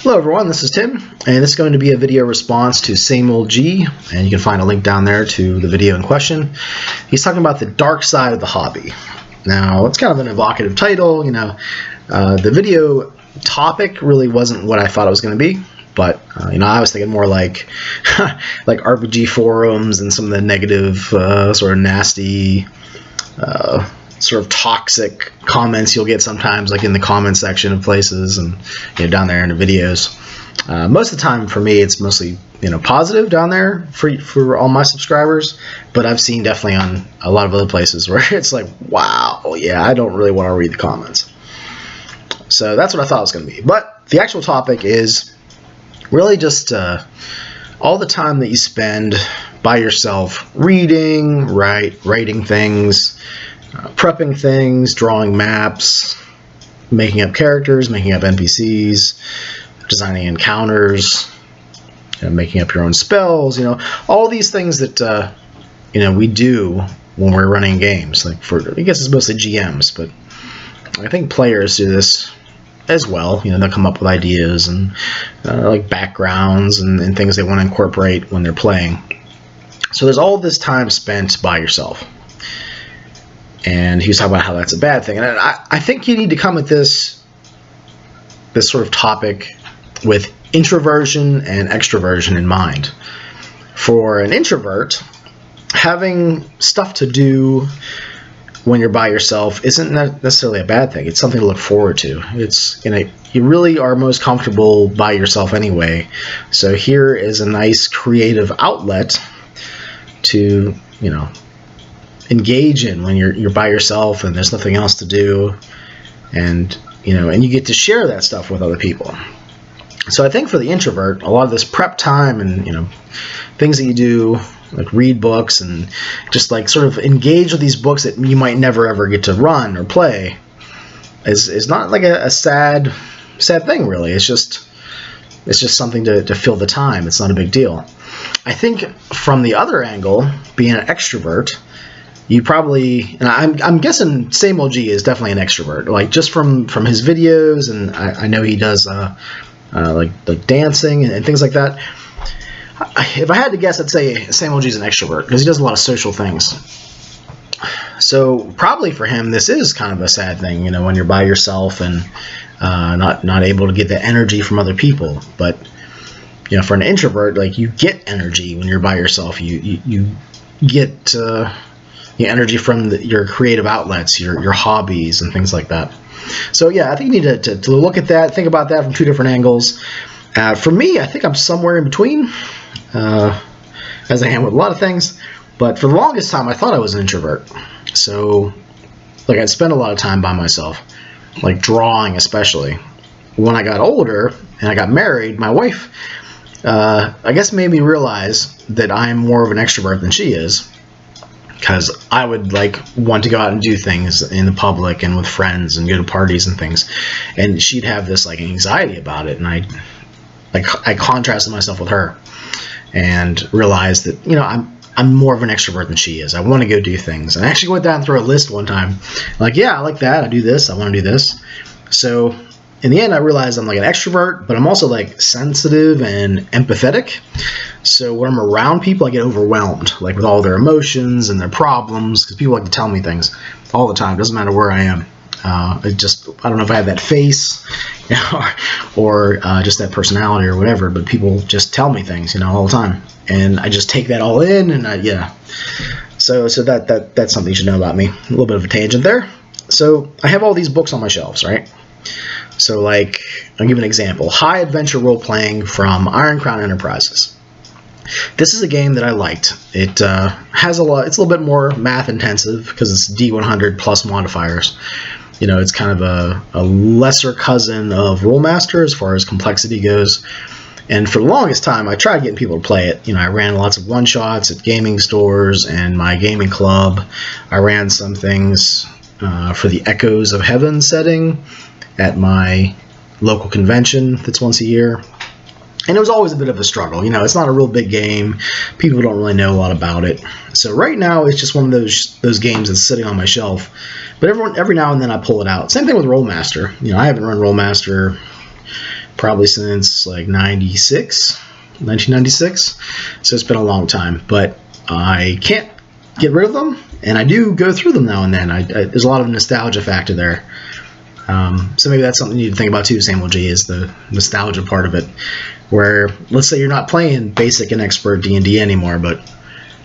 Hello everyone, this is Tim, and this is going to be a video response to Sameøldji, and you can find a link down there to the video in question. He's talking about the dark side of the hobby. Now, it's kind of an evocative title, the video topic really wasn't what I thought it was going to be, but, I was thinking more like, like RPG forums and some of the negative, sort of nasty, sort of toxic comments you'll get sometimes, like in the comment section of places and down there in the videos. Most of the time for me it's mostly positive down there for all my subscribers, but I've seen definitely on a lot of other places where it's like, wow, yeah, I don't really want to read the comments. So that's what I thought it was going to be. But the actual topic is really just all the time that you spend by yourself reading, writing things, prepping things, drawing maps, making up characters, making up NPCs, designing encounters, making up your own spells, all these things that we do when we're running games. Like I guess it's mostly GMs, but I think players do this as well. They'll come up with ideas and like backgrounds and things they want to incorporate when they're playing. So there's all this time spent by yourself. And he was talking about how that's a bad thing. And I think you need to come at this sort of topic with introversion and extroversion in mind. For an introvert, having stuff to do when you're by yourself isn't necessarily a bad thing. It's something to look forward to. It's you really are most comfortable by yourself anyway. So here is a nice creative outlet to, engage in when you're by yourself and there's nothing else to do, and you get to share that stuff with other people. So I think for the introvert, a lot of this prep time and things that you do, like read books and just like sort of engage with these books that you might never ever get to run or play, is not like a sad thing really. It's just something to fill the time. It's not a big deal. I think from the other angle, being an extrovert, you probably, and I'm guessing Sameøldji is definitely an extrovert, like just from his videos, and I know he does like dancing and things like that. If I had to guess, I'd say Sameøldji is an extrovert because he does a lot of social things. So probably for him, this is kind of a sad thing, when you're by yourself and not able to get the energy from other people. But for an introvert, like you get energy when you're by yourself. You get energy from your creative outlets, your hobbies, and things like that. So yeah, I think you need to look at that, think about that from two different angles. For me, I think I'm somewhere in between, as I am with a lot of things. But for the longest time, I thought I was an introvert. So, like, I'd spend a lot of time by myself, like drawing especially. When I got older and I got married, my wife, I guess, made me realize that I'm more of an extrovert than she is. Because I would want to go out and do things in the public and with friends and go to parties and things, and she'd have this anxiety about it, and I contrasted myself with her and realized that I'm more of an extrovert than she is. I want to go do things, and I actually went down through a list one time, yeah, I like that, I do this, I want to do this. So in the end, I realized I'm like an extrovert, but I'm also sensitive and empathetic. So when I'm around people, I get overwhelmed, with all their emotions and their problems, because people like to tell me things all the time. It doesn't matter where I am. I don't know if I have that face, or just that personality or whatever, but people just tell me things, all the time, and I just take that all in, and yeah. So that's something you should know about me. A little bit of a tangent there. So I have all these books on my shelves, right? So I'll give an example. High Adventure Role Playing from Iron Crown Enterprises. This is a game that I liked. It has it's a little bit more math intensive because it's D100 plus modifiers. It's kind of a lesser cousin of Rolemaster as far as complexity goes. And for the longest time, I tried getting people to play it. I ran lots of one-shots at gaming stores and my gaming club. I ran some things for the Echoes of Heaven setting at my local convention that's once a year. And it was always a bit of a struggle. It's not a real big game. People don't really know a lot about it. So right now, it's just one of those games that's sitting on my shelf. But every now and then I pull it out. Same thing with Rolemaster. I haven't run Rolemaster probably since like 1996. So it's been a long time, but I can't get rid of them, and I do go through them now and then. There's a lot of nostalgia factor there. So maybe that's something you need to think about too, Sameøldji, is the nostalgia part of it. Where, let's say you're not playing basic and expert D&D anymore, but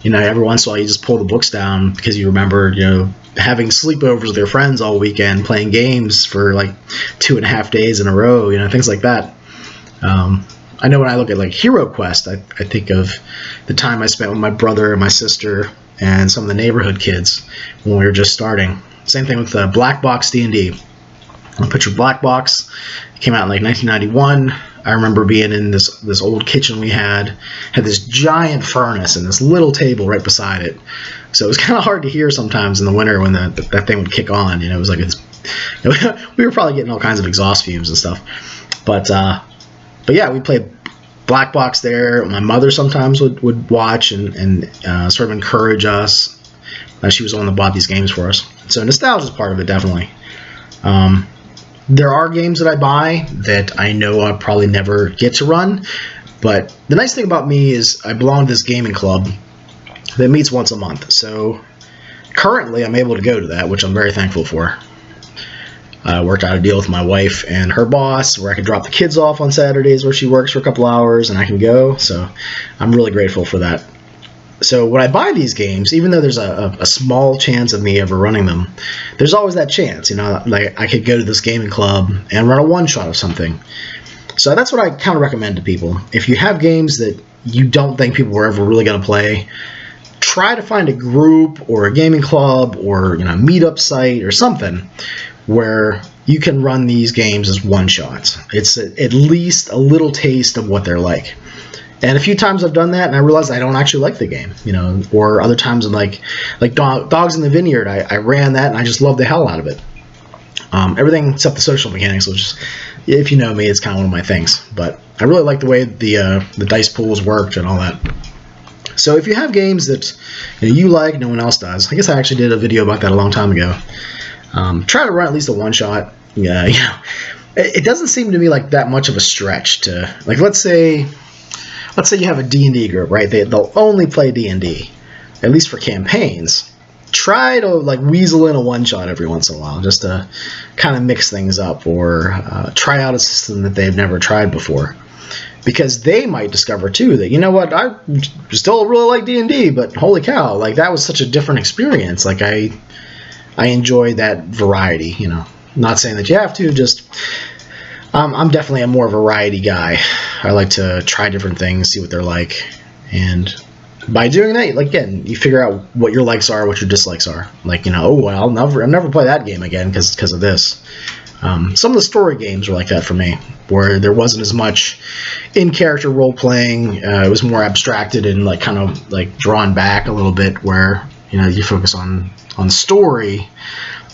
every once in a while you just pull the books down because you remember, having sleepovers with your friends all weekend, playing games for like 2.5 days in a row, things like that. I know when I look at like Hero Quest, I think of the time I spent with my brother and my sister and some of the neighborhood kids when we were just starting. Same thing with Black Box D&D. I picture Black Box. It came out in like 1991. I remember being in this old kitchen we had this giant furnace and this little table right beside it. So it was kind of hard to hear sometimes in the winter when that thing would kick on. It was like we were probably getting all kinds of exhaust fumes and stuff. But yeah, we played Black Box there. My mother sometimes would watch and sort of encourage us. She was the one that bought these games for us. So nostalgia is part of it, definitely. There are games that I buy that I know I'll probably never get to run, but the nice thing about me is I belong to this gaming club that meets once a month. So currently I'm able to go to that, which I'm very thankful for. I worked out a deal with my wife and her boss where I could drop the kids off on Saturdays where she works for a couple hours and I can go. So I'm really grateful for that. So when I buy these games, even though there's a small chance of me ever running them, there's always that chance, like I could go to this gaming club and run a one-shot of something. So that's what I kind of recommend to people. If you have games that you don't think people are ever really going to play, try to find a group or a gaming club or a meetup site or something where you can run these games as one-shots. It's at least a little taste of what they're like. And a few times I've done that, and I realized I don't actually like the game, or other times I'm like Dogs in the Vineyard, I ran that, and I just loved the hell out of it. Everything except the social mechanics, which, if you know me, it's kind of one of my things. But I really like the way the dice pools worked and all that. So if you have games that you like, no one else does, I guess I actually did a video about that a long time ago. Try to run at least a one-shot. It doesn't seem to me like that much of a stretch to, like, let's say you have a D&D group, right? They'll only play D&D, at least for campaigns. Try to like weasel in a one-shot every once in a while, just to kind of mix things up, or try out a system that they've never tried before. Because they might discover too that, I still really like D&D, but holy cow, like that was such a different experience. Like I enjoy that variety. Not saying that you have to, just. I'm definitely more of a variety guy. I like to try different things, see what they're like, and by doing that, again, you figure out what your likes are, what your dislikes are. Like, I'll never play that game again because of this. Some of the story games were like that for me, where there wasn't as much in-character role-playing. It was more abstracted and kind of drawn back a little bit, where you focus on story.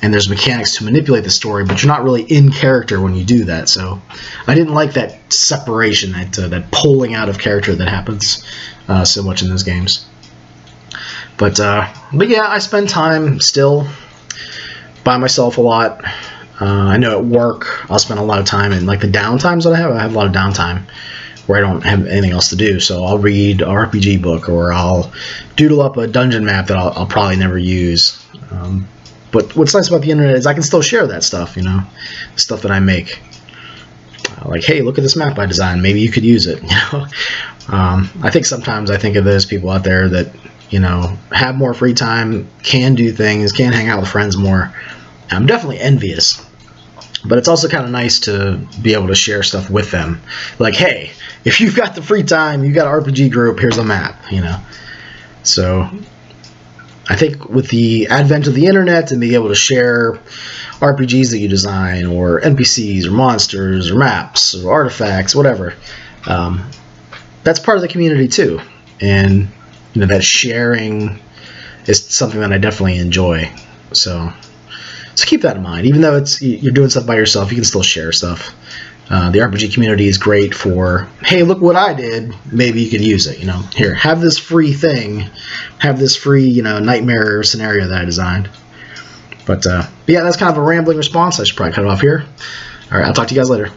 And there's mechanics to manipulate the story, but you're not really in character when you do that. So I didn't like that separation, that pulling out of character that happens so much in those games. But yeah, I spend time still by myself a lot. I know at work I'll spend a lot of time in the downtimes that I have a lot of downtime where I don't have anything else to do. So I'll read an RPG book, or I'll doodle up a dungeon map that I'll probably never use. But what's nice about the internet is I can still share that stuff, the stuff that I make. Like, hey, look at this map I designed. Maybe you could use it. I think sometimes I think of those people out there that, have more free time, can do things, can hang out with friends more. I'm definitely envious. But it's also kind of nice to be able to share stuff with them. Like, hey, if you've got the free time, you've got an RPG group, here's a map, So I think with the advent of the internet and being able to share RPGs that you design, or NPCs, or monsters, or maps, or artifacts, whatever, that's part of the community too. And that sharing is something that I definitely enjoy. So keep that in mind. Even though you're doing stuff by yourself, you can still share stuff. The RPG community is great for, hey, look what I did. Maybe you could use it. Here, have this free thing, have this free, nightmare scenario that I designed. But yeah, that's kind of a rambling response. I should probably cut it off here. All right, I'll talk to you guys later.